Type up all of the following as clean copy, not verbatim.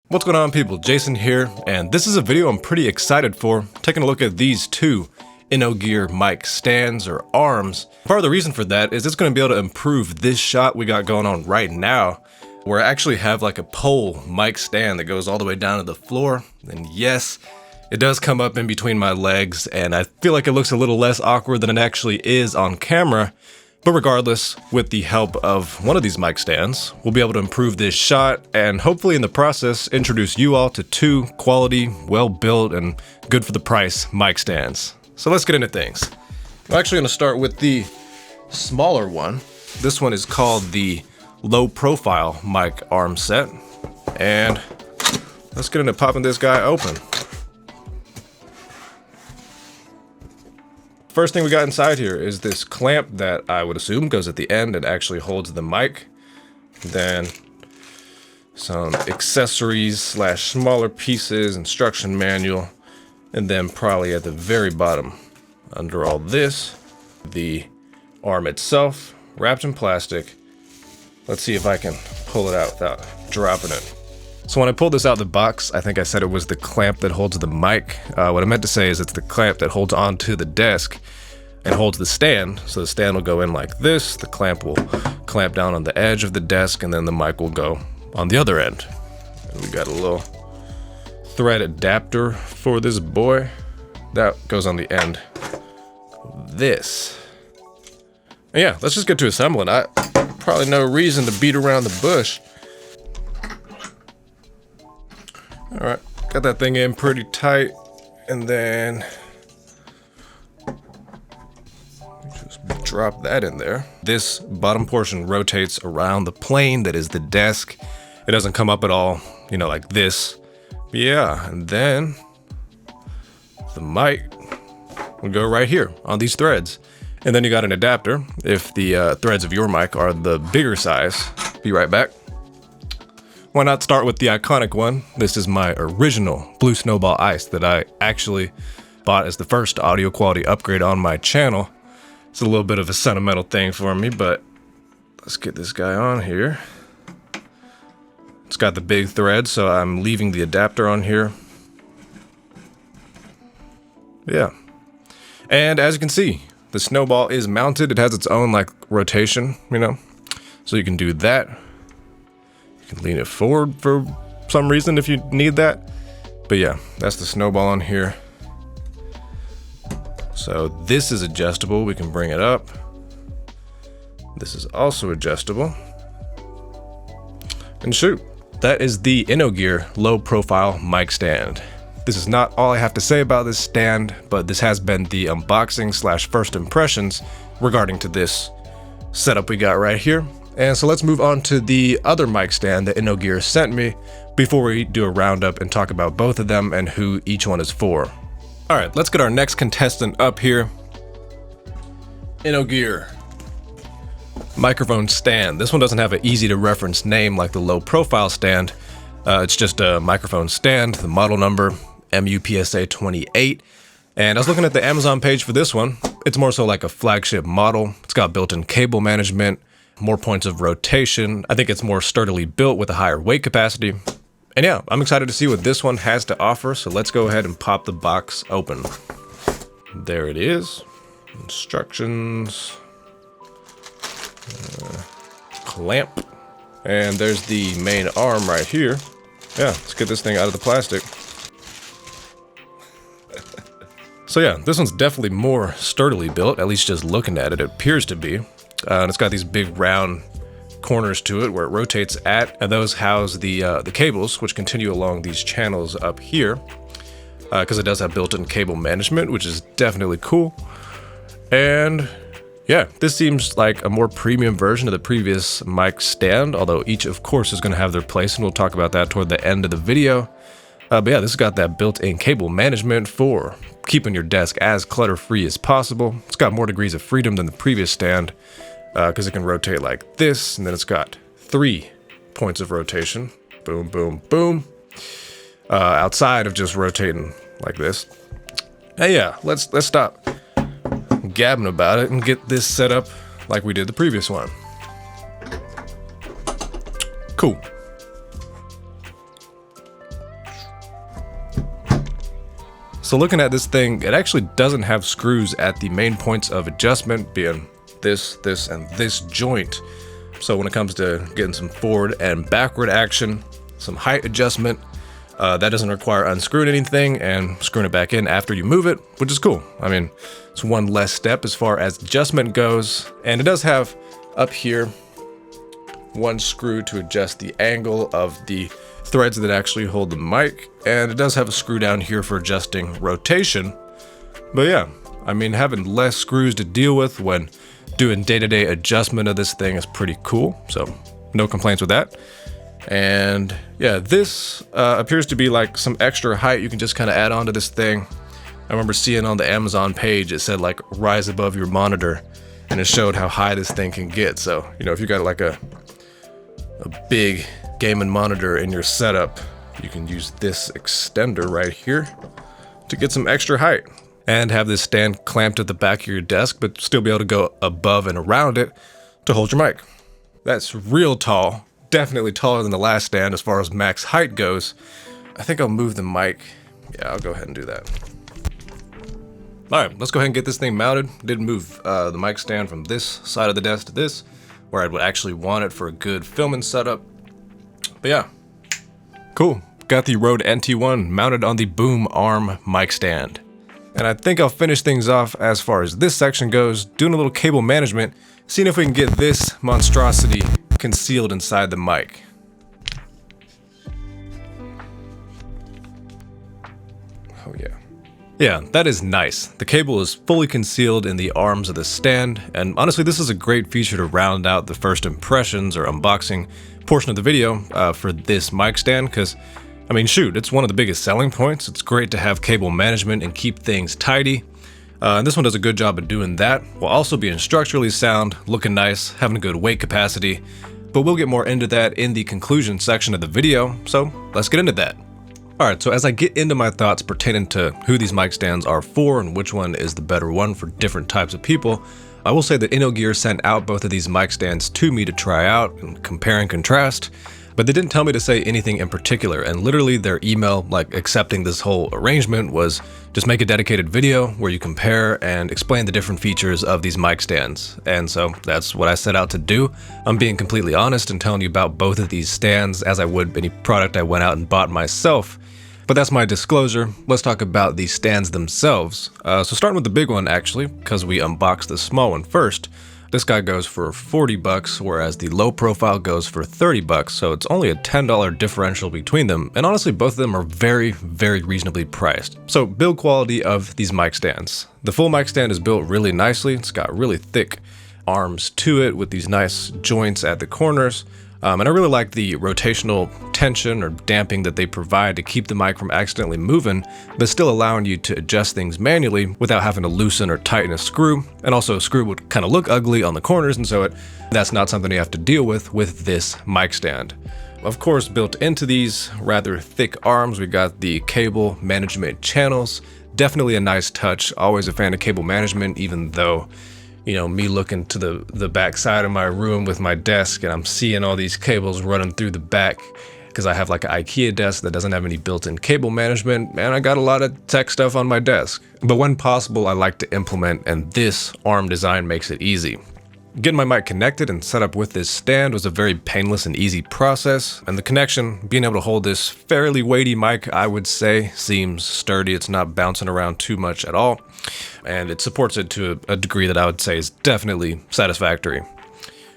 What's going on, people? Jason here, and this is a video I'm pretty excited for, taking a look at these two InnoGear mic stands or arms. Part of the reason for that is it's going to be able to improve this shot we got going on right now, where I actually have like a pole mic stand that goes all the way down to the floor. And yes, it does come up in between my legs, and I feel like it looks a little less awkward than it actually is on camera. But regardless, with the help of one of these mic stands, we'll be able to improve this shot and hopefully in the process introduce you all to two quality, well-built, and good for the price mic stands. So let's get into things. I'm actually going to start with the smaller one. This one is called the Low Profile mic arm set. And let's get into popping this guy open. First thing we got inside here is this clamp that I would assume goes at the end and actually holds the mic. Then some accessories / smaller pieces, instruction manual, and then probably at the very bottom under all this, the arm itself wrapped in plastic. Let's see if I can pull it out without dropping it. So when I pulled this out of the box, I think I said it was the clamp that holds the mic. What I meant to say is it's the clamp that holds onto the desk and holds the stand. So the stand will go in like this, the clamp will clamp down on the edge of the desk, and then the mic will go on the other end. And we got a little thread adapter for this boy. That goes on the end of this. And yeah, let's just get to assembling. Probably no reason to beat around the bush. All right, got that thing in pretty tight, and then just drop that in there. This bottom portion rotates around the plane that is the desk. It doesn't come up at all, you know, like this. Yeah, and then the mic will go right here on these threads. And then you got an adapter if the threads of your mic are the bigger size. Be right back. Why not start with the iconic one? This is my original blue Snowball Ice that I actually bought as the first audio quality upgrade on my channel. It's a little bit of a sentimental thing for me, but let's get this guy on here. It's got the big thread, so I'm leaving the adapter on here. Yeah. And as you can see, the Snowball is mounted. It has its own like rotation, you know, so you can do that. You can lean it forward for some reason if you need that. But yeah, that's the Snowball on here. So this is adjustable. We can bring it up. This is also adjustable. And shoot, that is the InnoGear Low Profile mic stand. This is not all I have to say about this stand, but this has been the unboxing / first impressions regarding to this setup we got right here. And so let's move on to the other mic stand that InnoGear sent me before we do a roundup and talk about both of them and who each one is for. All right, let's get our next contestant up here. InnoGear microphone stand. This one doesn't have an easy to reference name like the Low Profile stand. It's just a microphone stand, the model number MUPSA 28. And I was looking at the Amazon page for this one. It's more so like a flagship model. It's got built-in cable management, more points of rotation. I think it's more sturdily built with a higher weight capacity. And yeah, I'm excited to see what this one has to offer. So let's go ahead and pop the box open. There it is. Instructions. Clamp. And there's the main arm right here. Yeah, let's get this thing out of the plastic. So yeah, this one's definitely more sturdily built, at least just looking at it, it appears to be. And it's got these big round corners to it where it rotates at, and those house the cables, which continue along these channels up here, because it does have built-in cable management, which is definitely cool. And yeah, this seems like a more premium version of the previous mic stand, although each, of course, is going to have their place, and we'll talk about that toward the end of the video. But yeah, this has got that built-in cable management for keeping your desk as clutter-free as possible. It's got more degrees of freedom than the previous stand, because it can rotate like this, and then it's got 3 points of rotation. Boom, boom, boom. Outside of just rotating like this. Hey, yeah, let's stop gabbing about it and get this set up like we did the previous one. Cool. So looking at this thing, it actually doesn't have screws at the main points of adjustment, being this, and this joint. So when it comes to getting some forward and backward action, some height adjustment, that doesn't require unscrewing anything and screwing it back in after you move it, which is cool. I mean, it's one less step as far as adjustment goes. And it does have up here one screw to adjust the angle of the threads that actually hold the mic. And it does have a screw down here for adjusting rotation. But yeah, I mean, having less screws to deal with when doing day-to-day adjustment of this thing is pretty cool. So no complaints with that. And yeah, this appears to be like some extra height you can just kind of add on to this thing. I remember seeing on the Amazon page, it said like rise above your monitor, and it showed how high this thing can get. So, you know, if you got like a big gaming monitor in your setup, you can use this extender right here to get some extra height and have this stand clamped at the back of your desk, but still be able to go above and around it to hold your mic. That's real tall, definitely taller than the last stand as far as max height goes. I think I'll move the mic. Yeah, I'll go ahead and do that. All right, let's go ahead and get this thing mounted. Did move the mic stand from this side of the desk to this, where I would actually want it for a good filming setup. But yeah, cool. Got the Rode NT1 mounted on the Boom Arm mic stand. And I think I'll finish things off as far as this section goes, doing a little cable management, seeing if we can get this monstrosity concealed inside the mic. Oh yeah. Yeah, that is nice. The cable is fully concealed in the arms of the stand, and honestly this is a great feature to round out the first impressions or unboxing portion of the video for this mic stand, because I mean, shoot, it's one of the biggest selling points. It's great to have cable management and keep things tidy. And this one does a good job of doing that, while also being structurally sound, looking nice, having a good weight capacity. But we'll get more into that in the conclusion section of the video, so let's get into that. Alright, so as I get into my thoughts pertaining to who these mic stands are for and which one is the better one for different types of people, I will say that InnoGear sent out both of these mic stands to me to try out and compare and contrast. But they didn't tell me to say anything in particular, and literally their email, like accepting this whole arrangement, was just make a dedicated video where you compare and explain the different features of these mic stands. And so that's what I set out to do. I'm being completely honest and telling you about both of these stands as I would any product I went out and bought myself. But that's my disclosure. Let's talk about these stands themselves. So starting with the big one actually, because we unboxed the small one first. This guy goes for 40 bucks, whereas the low profile goes for 30 bucks, so it's only a $10 differential between them, and honestly both of them are very, very reasonably priced. So build quality of these mic stands. The full mic stand is built really nicely. It's got really thick arms to it with these nice joints at the corners. And I really like the rotational tension or damping that they provide to keep the mic from accidentally moving, but still allowing you to adjust things manually without having to loosen or tighten a screw. And also a screw would kind of look ugly on the corners, and so that's not something you have to deal with this mic stand. Of course, built into these rather thick arms, we got the cable management channels. Definitely a nice touch. Always a fan of cable management, even though, you know, me looking to the back side of my room with my desk and I'm seeing all these cables running through the back because I have like an IKEA desk that doesn't have any built-in cable management, and I got a lot of tech stuff on my desk. But when possible, I like to implement, and this arm design makes it easy. Getting my mic connected and set up with this stand was a very painless and easy process, and the connection, being able to hold this fairly weighty mic, I would say, seems sturdy. It's not bouncing around too much at all, and it supports it to a degree that I would say is definitely satisfactory.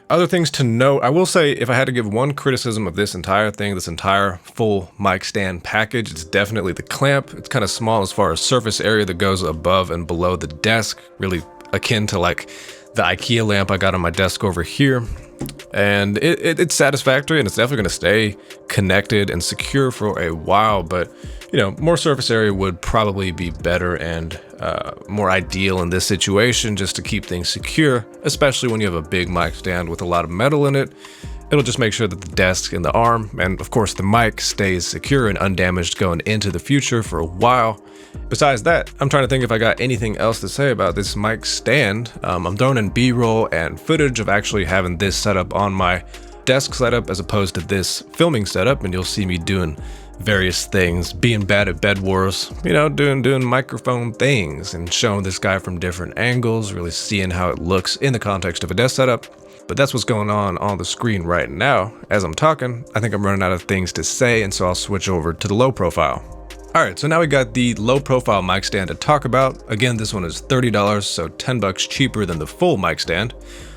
Other things to note, I will say if I had to give one criticism of this entire thing, this entire full mic stand package, it's definitely the clamp. It's kind of small as far as surface area that goes above and below the desk, really akin to like the IKEA lamp I got on my desk over here. And it's satisfactory, and it's definitely going to stay connected and secure for a while, but you know, more surface area would probably be better and more ideal in this situation, just to keep things secure, especially when you have a big mic stand with a lot of metal in it. It'll just make sure that the desk and the arm, and of course the mic, stays secure and undamaged going into the future for a while. Besides that, I'm trying to think if I got anything else to say about this mic stand. I'm throwing in B-roll and footage of actually having this set up on my desk setup as opposed to this filming setup, and you'll see me doing various things, being bad at bed wars, you know, doing microphone things and showing this guy from different angles, really seeing how it looks in the context of a desk setup. But that's what's going on the screen right now. As I'm talking, I think I'm running out of things to say, and so I'll switch over to the low profile. All right, so now we got the low profile mic stand to talk about. Again, this one is $30, so $10 cheaper than the full mic stand.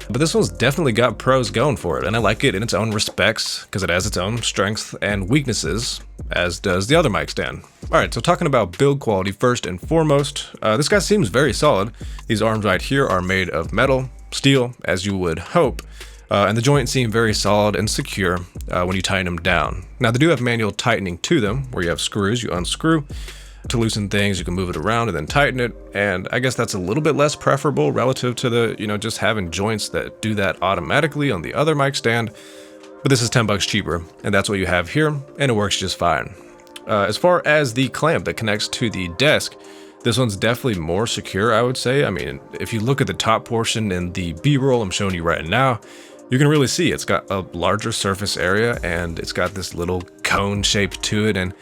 But this one's definitely got pros going for it, and I like it in its own respects because it has its own strengths and weaknesses, as does the other mic stand. All right, so talking about build quality first and foremost, this guy seems very solid. These arms right here are made of metal, steel, as you would hope, and the joints seem very solid and secure when you tighten them down. Now, they do have manual tightening to them, where you have screws you unscrew. To loosen things, you can move it around and then tighten it, and I guess that's a little bit less preferable relative to the, you know, just having joints that do that automatically on the other mic stand. But this is $10 cheaper, and that's what you have here, and it works just fine. As far as the clamp that connects to the desk, this one's definitely more secure, I would say. I mean, if you look at the top portion in the B-roll I'm showing you right now, you can really see it's got a larger surface area, and it's got this little cone shape to it, and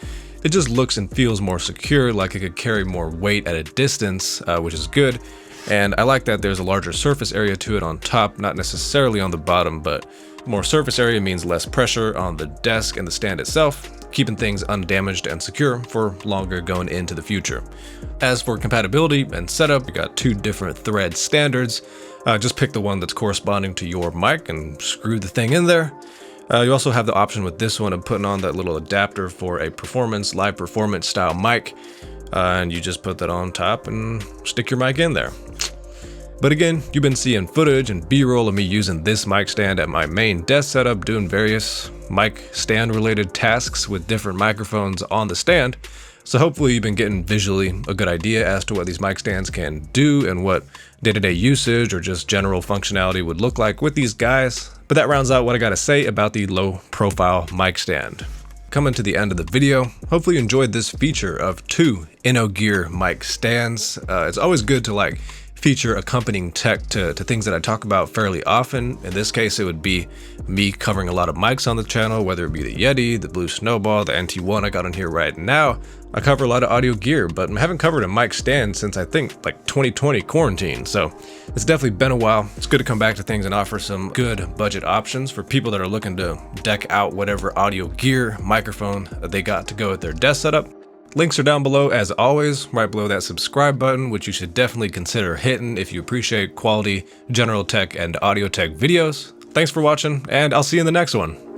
it just looks and feels more secure, like it could carry more weight at a distance, which is good. And I like that there's a larger surface area to it on top, not necessarily on the bottom, but more surface area means less pressure on the desk and the stand itself, keeping things undamaged and secure for longer going into the future. As for compatibility and setup, you got two different thread standards. Just pick the one that's corresponding to your mic and screw the thing in there. You also have the option with this one of putting on that little adapter for a live performance style mic, and you just put that on top and stick your mic in there. But again, you've been seeing footage and B-roll of me using this mic stand at my main desk setup, doing various mic stand related tasks with different microphones on the stand. So hopefully you've been getting visually a good idea as to what these mic stands can do and what day-to-day usage or just general functionality would look like with these guys. But that rounds out what I gotta say about the low profile mic stand. Coming to the end of the video, hopefully you enjoyed this feature of two InnoGear mic stands. It's always good to feature accompanying tech to things that I talk about fairly often. In this case, it would be me covering a lot of mics on the channel, whether it be the Yeti, the Blue Snowball, the NT1 I got on here right now. I cover a lot of audio gear, but I haven't covered a mic stand since I think 2020 quarantine, so it's definitely been a while. It's good to come back to things and offer some good budget options for people that are looking to deck out whatever audio gear, microphone they got to go with their desk setup. Links are down below as always, right below that subscribe button, which you should definitely consider hitting if you appreciate quality general tech and audio tech videos. Thanks for watching, and I'll see you in the next one.